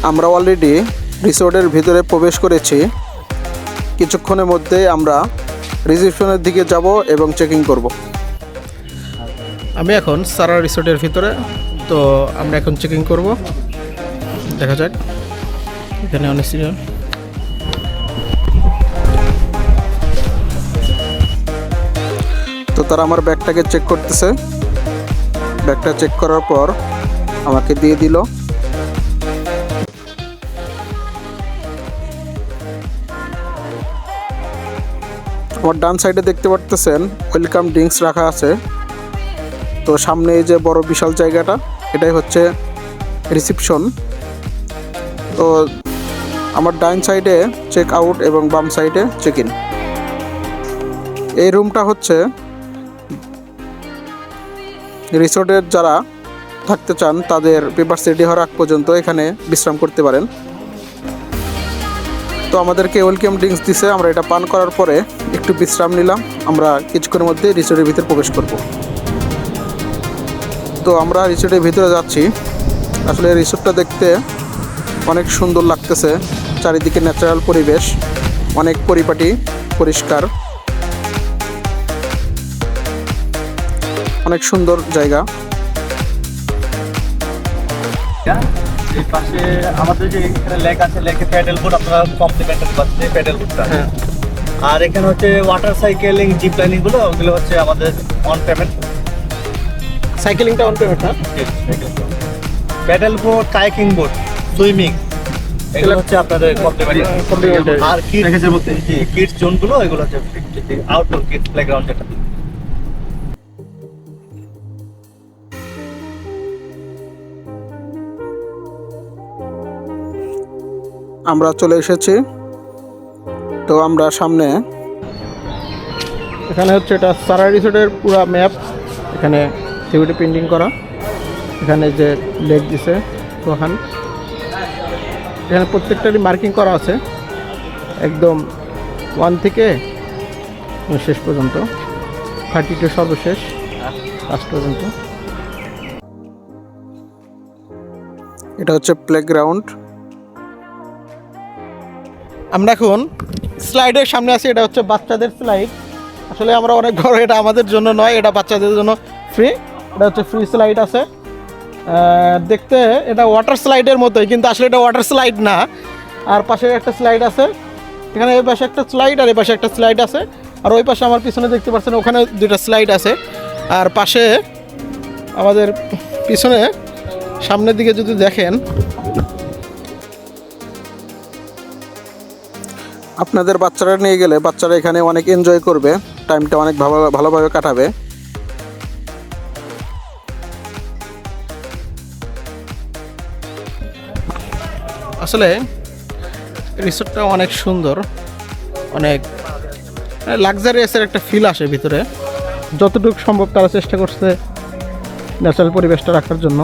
আমরা অলরেডি রিসোর্টের ভিতরে প্রবেশ করেছি। কিছুক্ষণের মধ্যেই আমরা রিসেপশনের দিকে যাব এবং চেকিং করব। আমি এখন সারা রিসোর্টের ভিতরে, তো আমরা এখন চেকিং করব। দেখা যাক। এখানে অনেক সিজন, তো তারা আমার ব্যাগটাকে চেক করতেছে। ব্যাগটা চেক করার পর আমাকে দিয়ে দিল। আমার ডান সাইডে দেখতে পারতেছেন ওয়েলকাম ড্রিঙ্কস রাখা আছে। তো সামনে এই যে বড় বিশাল জায়গাটা, এটাই হচ্ছে রিসেপশন। তো আমার ডান সাইডে চেক আউট এবং বাম সাইডে চেক ইন। এই রুমটা হচ্ছে রিসোর্টের যারা থাকতে চান তাদের পেপার রেডি হওয়ার আগ পর্যন্ত এখানে বিশ্রাম করতে পারেন। তো আমাদেরকে ওয়েলকাম ড্রিঙ্কস দিছে, আমরা এটা পান করার পরে একটু বিশ্রাম নিলাম। আমরা কিছুক্ষণের মধ্যে রিসোর্টের ভিতরে প্রবেশ করব। তো আমরা রিসোর্টের ভিতরে যাচ্ছি। আসলে রিসোর্টটা দেখতে অনেক সুন্দর লাগতেছে। চারিদিকে ন্যাচারাল পরিবেশ, অনেক পরিপাটি, পরিষ্কার, অনেক সুন্দর জায়গা। এই পাশে আমাদের যে এখানে লেক আছে, লেকে প্যাডেল বোট আপনারা কমপ্লিমেন্টারি পাচ্ছেন, প্যাডেল বোটটা। আর এখানে হচ্ছে ওয়াটার সাইকেলিং, জিপ লাইনিং গুলো, ওগুলো হচ্ছে আমাদের অন পেমেন্ট। সাইকেলিংটা অন পেমেন্ট না? Pedal boat, kayaking boat, swimming, এগুলো হচ্ছে আপনাদের কমপ্লিমেন্টারি। আর কিডস জোন গুলো, এগুলো হচ্ছে আউটডোর কিডস প্লেগ্রাউন্ড যেটা। আমরা চলে এসেছি। তো আমরা সামনে, এখানে হচ্ছে এটা সারা রিসোর্টের পুরো ম্যাপ, এখানে সিভিটি পেন্টিং করা। এখানে যে লেক দিছে ওখান, এখানে প্রত্যেকটারই মার্কিং করা আছে, একদম 1 থেকে শেষ পর্যন্ত, 32 সর্বশেষ লাস্ট পর্যন্ত। এটা হচ্ছে প্লেগ্রাউন্ড। আমরা এখন স্লাইডের সামনে আছি। এটা হচ্ছে বাচ্চাদের স্লাইড। আসলে আমরা অনেক বড়, এটা আমাদের জন্য নয়, এটা বাচ্চাদের জন্য ফ্রি। এটা হচ্ছে ফ্রি স্লাইড আছে। দেখতে এটা ওয়াটার স্লাইডের মতোই, কিন্তু আসলে এটা ওয়াটার স্লাইড না। আর পাশে একটা স্লাইড আছে, এখানে এই পাশে একটা স্লাইড আর এই পাশে একটা স্লাইড আছে। আর ওই পাশে আমার পিছনে দেখতে পাচ্ছেন ওখানে 2টা স্লাইড আছে। আর পাশে আমাদের পিছনে সামনের দিকে যদি দেখেন, আপনাদের বাচ্চারা নিয়ে গেলে বাচ্চারা এখানে অনেক এনজয় করবে, টাইমটা অনেক ভালোভাবে কাটাবে। আসলে রিসোর্টটা অনেক সুন্দর, অনেক লাক্সারিয়াসের একটা ফিল আসে ভিতরে। যতটুকু সম্ভব তারা চেষ্টা করছে ন্যাচারাল পরিবেশটা রাখার জন্য।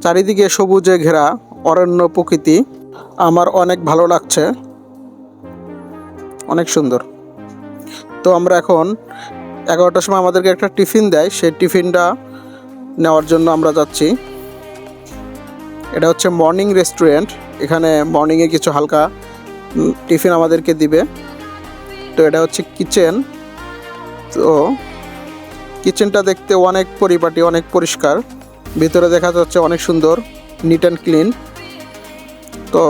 চারিদিকে সবুজে ঘেরা অরণ্য প্রকৃতি, আমার অনেক ভালো লাগছে, অনেক সুন্দর। তো আমরা এখন 11টার সময় আমাদেরকে একটা টিফিন দেয়, সেই টিফিনটা নেওয়ার জন্য আমরা যাচ্ছি। এটা হচ্ছে মর্নিং রেস্টুরেন্ট, এখানে মর্নিংয়ে কিছু হালকা টিফিন আমাদেরকে দিবে। তো এটা হচ্ছে কিচেন। তো কিচেনটা দেখতে অনেক পরিপাটি, অনেক পরিষ্কার। ভিতরে দেখা যাচ্ছে অনেক সুন্দর, নিট অ্যান্ড ক্লিন। তো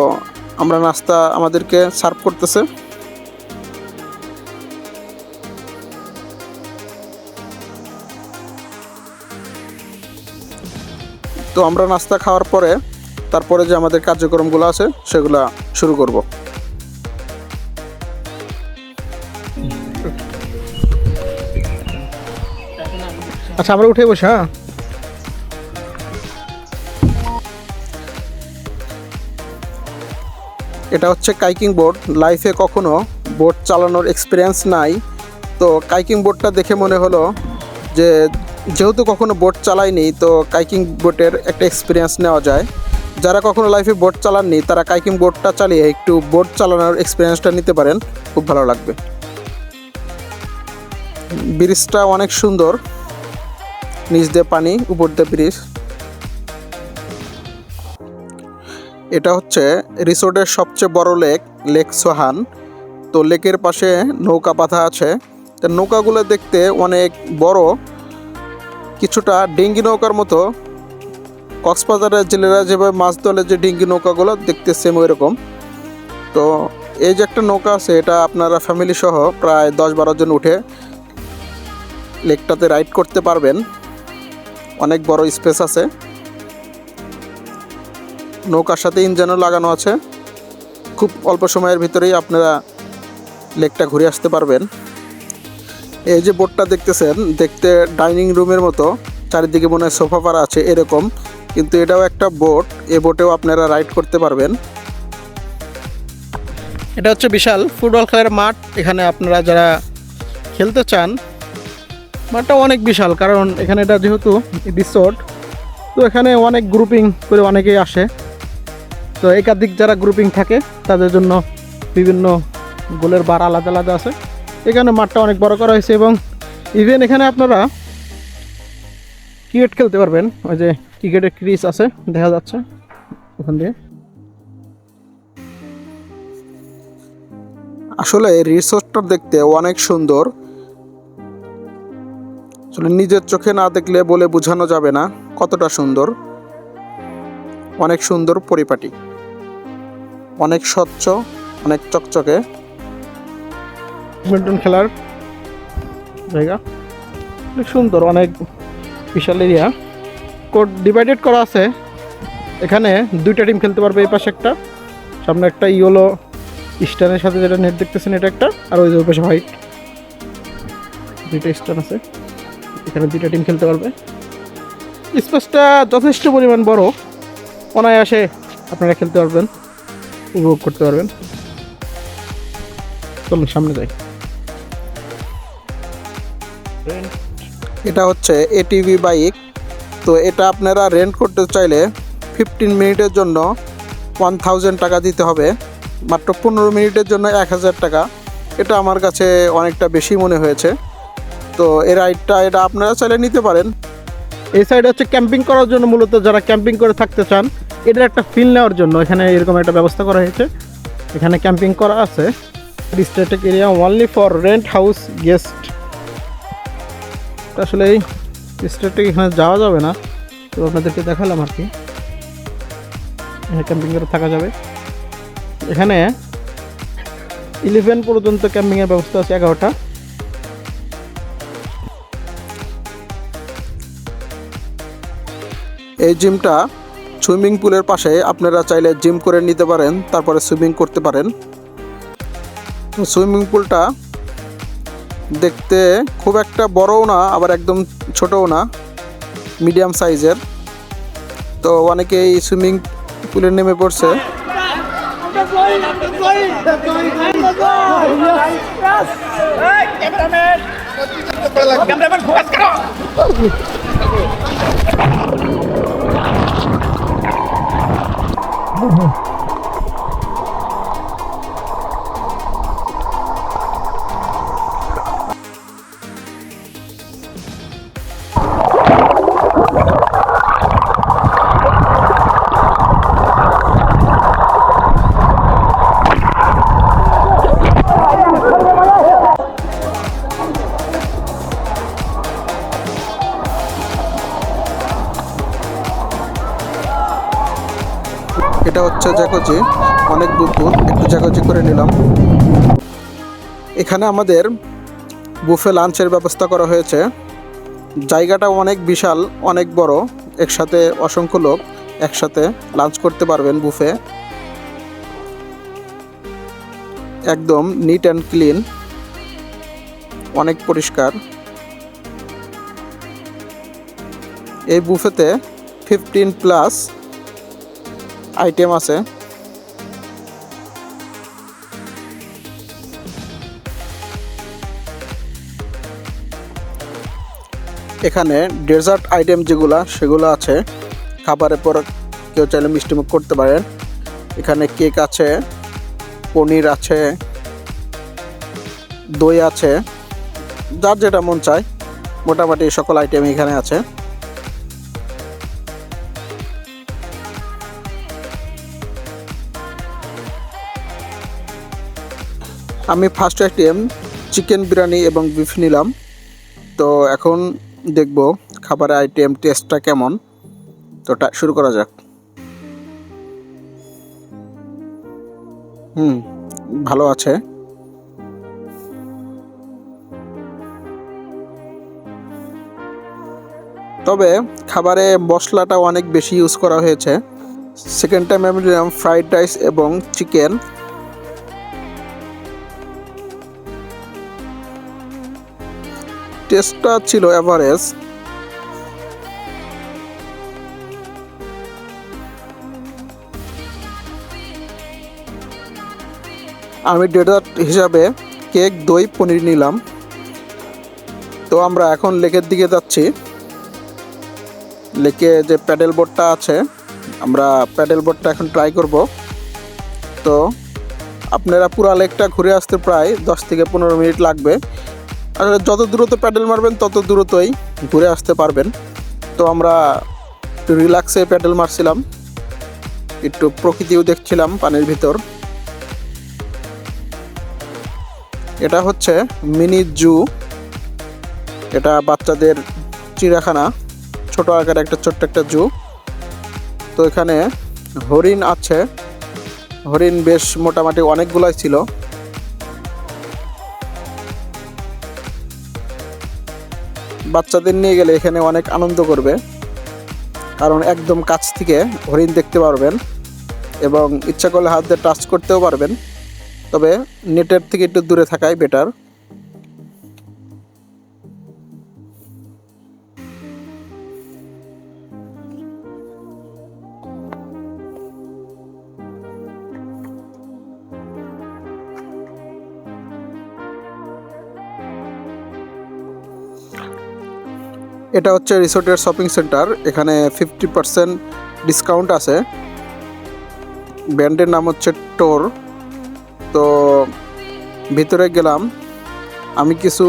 আমরা নাস্তা আমাদেরকে সার্ভ করতেছে। তো আমরা নাস্তা খাওয়ার পরে তারপরে যে আমাদের কার্যক্রমগুলো আছে সেগুলো শুরু করব। আচ্ছা, আমরা উঠে বসে। হ্যাঁ, এটা হচ্ছে কাইকিং বোট। লাইফে কখনো বোট চালানোর এক্সপিরিয়েন্স নাই, তো কাইকিং বোটটা দেখে মনে হলো যে যেহেতু কখনো বোট চালাইনি, তো কাইকিং বোটের একটা এক্সপিরিয়েন্স নেওয়া যায়। যারা কখনো লাইফে বোট চালাননি তারা কাইকিং বোটটা চালিয়ে একটু বোট চালানোর এক্সপিরিয়েন্সটা নিতে পারেন, খুব ভালো লাগবে। ব্রিজটা অনেক সুন্দর, নিচ দিয়ে পানি, উপর দিয়ে ব্রিজ। এটা হচ্ছে রিসোর্টের সবচেয়ে বড় লেক, লেক সোহান। তো লেকের পাশে নৌকা বাঁধা আছে। তো নৌকাগুলো দেখতে অনেক বড়, কিছুটা ডিঙ্গি নৌকার মতো। কক্সবাজারের জেলেরা যেভাবে মাছ ধরে যে ডিঙ্গি নৌকাগুলো দেখতে সেম ওই রকম। তো এই যে একটা নৌকা আছে, এটা আপনারা ফ্যামিলি সহ প্রায় 10-12 জন উঠে লেকটাতে রাইড করতে পারবেন। অনেক বড় স্পেস আছে, নৌকার সাথে ইঞ্জিনও লাগানো আছে। খুব অল্প সময়ের ভিতরেই আপনারা লেকটা ঘুরে আসতে পারবেন। এই যে বোটটা দেখতেছেন, দেখতে ডাইনিং রুমের মতো, চারিদিকে মনে হয় সোফা পাড়া আছে এরকম, কিন্তু এটাও একটা বোট। এই বোটেও আপনারা রাইড করতে পারবেন। এটা হচ্ছে বিশাল ফুটবল খেলার মাঠ। এখানে আপনারা যারা খেলতে চান, মাঠটা অনেক বিশাল, কারণ এখানে এটা যেহেতু রিসোর্ট, তো এখানে অনেক গ্রুপিং করে অনেকেই আসে। তো একাধিক যারা গ্রুপিং থাকে তাদের জন্য বিভিন্ন গোলের বার আলাদা আলাদা আছে। এখানে মাঠটা অনেক বড় করা হয়েছে, এবং ইভেন এখানে আপনারা ক্রিকেট খেলতে পারবেন। ওই যে ক্রিকেটের ক্রিজ আছে দেখা যাচ্ছে ওখান দিয়ে। আসলে রিসোর্টটা দেখতে অনেক সুন্দর, আসলে নিজের চোখে না দেখলে বলে বোঝানো যাবে না কতটা সুন্দর। অনেক সুন্দর পরিপাটি, অনেক স্বচ্ছ, অনেক চকচকে। ব্যাডমিন্টন খেলার জায়গা অনেক সুন্দর, অনেক বিশাল এরিয়া। কোর্ট ডিভাইডেড করা আছে। এখানে 2টা টিম খেলতে পারবে। এই পাশে একটা, সামনে একটা ইয়েলো স্টানের সাথে যেটা নেট দেখতেছেন এটা একটা, আর ওই যে ওই পাশে হোয়াইট, 2টা স্টান আছে। এখানে 2টা টিম খেলতে পারবে। স্পেসটা যথেষ্ট পরিমাণ বড়, অনায়াসে আপনারা খেলতে পারবেন, উপভোগ করতে পারবেন। চলুন সামনে যাই। এটা হচ্ছে এটিভি বাইক। তো এটা আপনারা রেন্ট করতে চাইলে 15 মিনিটের জন্য 1000 টাকা দিতে হবে, মাত্র 15 মিনিটের জন্য 1000 টাকা। এটা আমার কাছে অনেকটা বেশি মনে হয়েছে। তো এই রাইডটা এটা আপনারা চাইলে নিতে পারেন। এই সাইডে হচ্ছে ক্যাম্পিং করার জন্য, মূলত যারা ক্যাম্পিং করে থাকতে চান এটার একটা ফিল নেওয়ার জন্য এখানে এরকম একটা ব্যবস্থা করা হয়েছে। এখানে ক্যাম্পিং করা আছে। Restricted area only for rent house guest. আসলে এই রিস্ট্রিক্টেড এখানে যাওয়া যাবে না, তো আপনাদেরকে দেখালাম আর কি। এখানে ক্যাম্পিং করে থাকা যাবে। এখানে 11 পর্যন্ত ক্যাম্পিংয়ের ব্যবস্থা আছে, 11টা। এই জিমটা সুইমিং পুলের পাশে, আপনারা চাইলে জিম করে নিতে পারেন, তারপরে সুইমিং করতে পারেন। সুইমিং পুলটা দেখতে খুব একটা বড়ও না, আবার একদম ছোটও না, মিডিয়াম সাইজের। তো অনেকেই সুইমিং পুলে নেমে পড়ছে। এটা হচ্ছে জ্যাকোজি, অনেক দূর একটু জ্যাকোজি করে নিলাম। এখানে আমাদের বুফে লাঞ্চের ব্যবস্থা করা হয়েছে। জায়গাটা অনেক বিশাল, অনেক বড়, একসাথে অসংখ্য লোক একসাথে লাঞ্চ করতে পারবেন বুফে। একদম নিট অ্যান্ড ক্লিন, অনেক পরিষ্কার। এই বুফেতে 15+ আইটেম আছে। এখানে ডেজার্ট আইটেম যেগুলো সেগুলো আছে, খাবারের পর কেউ চাইলে মিষ্টিমুখ করতে পারেন। এখানে কেক আছে, পনির আছে, দই আছে, যার যেটা মন চায় মোটামুটি সকল আইটেম এখানে আছে। আমি ফার্স্ট আইটেম চিকেন বিরিয়ানি এবং বিফ নিলাম। তো এখন দেখব খাবারের আইটেম টেস্টটা কেমন। তো শুরু করা যাক। ভালো আছে। তবে খাবারে মশলাটা অনেক বেশি ইউজ করা হয়েছে। সেকেন্ড টাইম আমি নিলাম ফ্রাইড রাইস এবং চিকেন। টেস্টটা ছিল এভারেজ। আমি ডেজার্ট হিসাবে কেক, দই, পনির নিলাম। তো আমরা এখন লেকের দিকে যাচ্ছি। লেকে যে প্যাডেল বোটটা আছে, আমরা প্যাডেল বোটটা এখন ট্রাই করব। তো আপনারা পুরা লেকটা ঘুরে আসতে প্রায় 10 থেকে 15 মিনিট লাগবে। আর যত দ্রুত প্যাডেল মারবেন তত দ্রুতই ঘুরে আসতে পারবেন। তো আমরা একটু রিল্যাক্সে প্যাডেল মারছিলাম, একটু প্রকৃতিও দেখছিলাম পানির ভিতর। এটা হচ্ছে মিনি জু, এটা বাচ্চাদের চিড়িয়াখানা, ছোট আকারে একটা ছোট্ট একটা জু। তো এখানে হরিণ আছে, হরিণ বেশ মোটামুটি অনেকগুলাই ছিল। বাচ্চাদের নিয়ে গেলে এখানে অনেক আনন্দ করবে, কারণ একদম কাছ থেকে হরিণ দেখতে পারবেন এবং ইচ্ছা করলে হাত দিয়ে টাচ করতেও পারবেন। তবে নেটের থেকে একটু দূরে থাকাই বেটার। এটা হচ্ছে রিসোর্টের শপিং সেন্টার। এখানে 50% ডিসকাউন্ট আছে। ব্র্যান্ডের নাম হচ্ছে টোর। তো ভিতরে গেলাম, আমি কিছু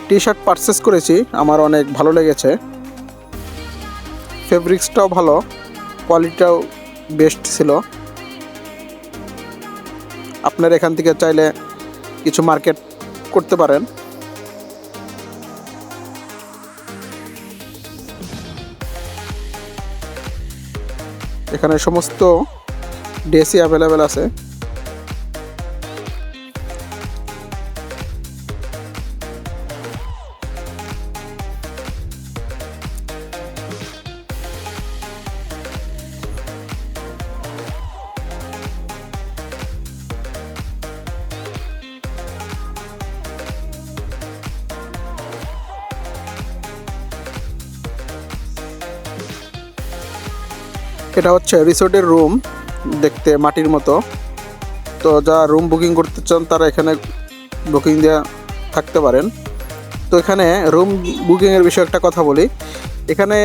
টি শার্ট পারচেস করেছি, আমার অনেক ভালো লেগেছে। ফেব্রিক্সটাও ভালো, কোয়ালিটিটাও বেস্ট ছিল। আপনারা এখান থেকে চাইলে কিছু মার্কেট করতে পারেন। এখানে সমস্ত ড্রেসই অ্যাভেলেবেল আছে। এটা হচ্ছে রিসোর্টের রুম, দেখতে মাটির মতো। তো যারা রুম বুকিং করতে চান তারা এখানে বুকিং দিয়ে থাকতে পারেন। তো এখানে রুম বুকিংয়ের বিষয়ে একটা কথা বলি। এখানে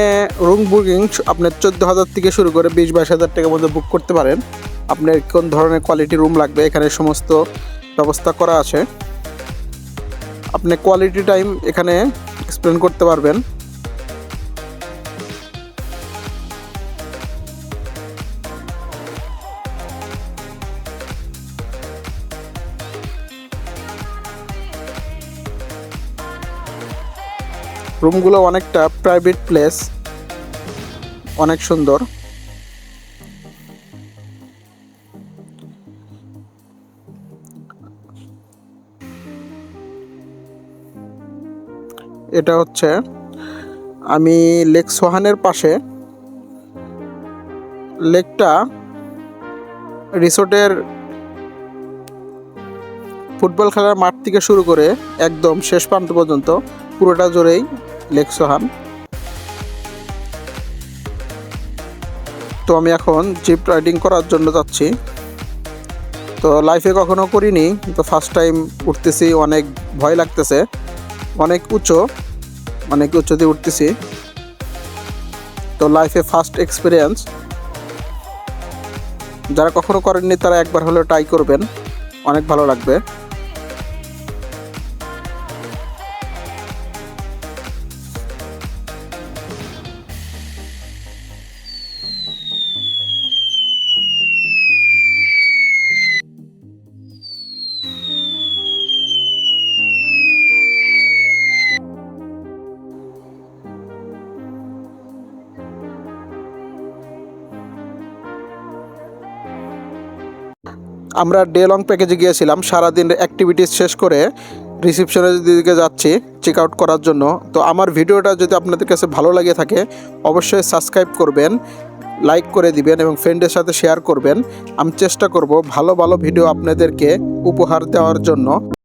রুম বুকিং আপনার 14,000 থেকে শুরু করে 20-22 হাজার টাকার মধ্যে বুক করতে পারেন। আপনার কোন ধরনের কোয়ালিটি রুম লাগবে এখানে সমস্ত ব্যবস্থা করা আছে। আপনি কোয়ালিটি টাইম এখানে এক্সপ্লেন করতে পারবেন। রুমগুলো অনেকটা প্রাইভেট প্লেস, অনেক সুন্দর। এটা হচ্ছে আমি লেক সোহানের পাশে। লেকটা রিসোর্টের ফুটবল খেলার মাঠ থেকে শুরু করে একদম শেষ প্রান্ত পর্যন্ত পুরোটা জুড়েই লেক সোহান। তো আমি এখন জিপ রাইডিং করার জন্য যাচ্ছি। তো লাইফে কখনো করিনি, তো ফার্স্ট টাইম উঠতেছি, অনেক ভয় লাগতেছে, অনেক উঁচু। অনেক উচ্চতে উঠতেছি। তো লাইফে ফার্স্ট এক্সপিরিয়েন্স, যারা কখনো করেননি তারা একবার হলেও ট্রাই করবেন, অনেক ভালো লাগবে। আমরা ডে লং প্যাকেজে গিয়েছিলাম, সারাদিন অ্যাক্টিভিটিস শেষ করে রিসেপশনের দিকে যাচ্ছি চেক আউট করার জন্য। তো আমার ভিডিওটা যদি আপনাদের কাছে ভালো লাগে থাকে অবশ্যই সাবস্ক্রাইব করবেন, লাইক করে দিবেন এবং ফ্রেন্ডের সাথে শেয়ার করবেন। আমি চেষ্টা করব ভালো ভালো ভিডিও আপনাদেরকে উপহার দেওয়ার জন্য।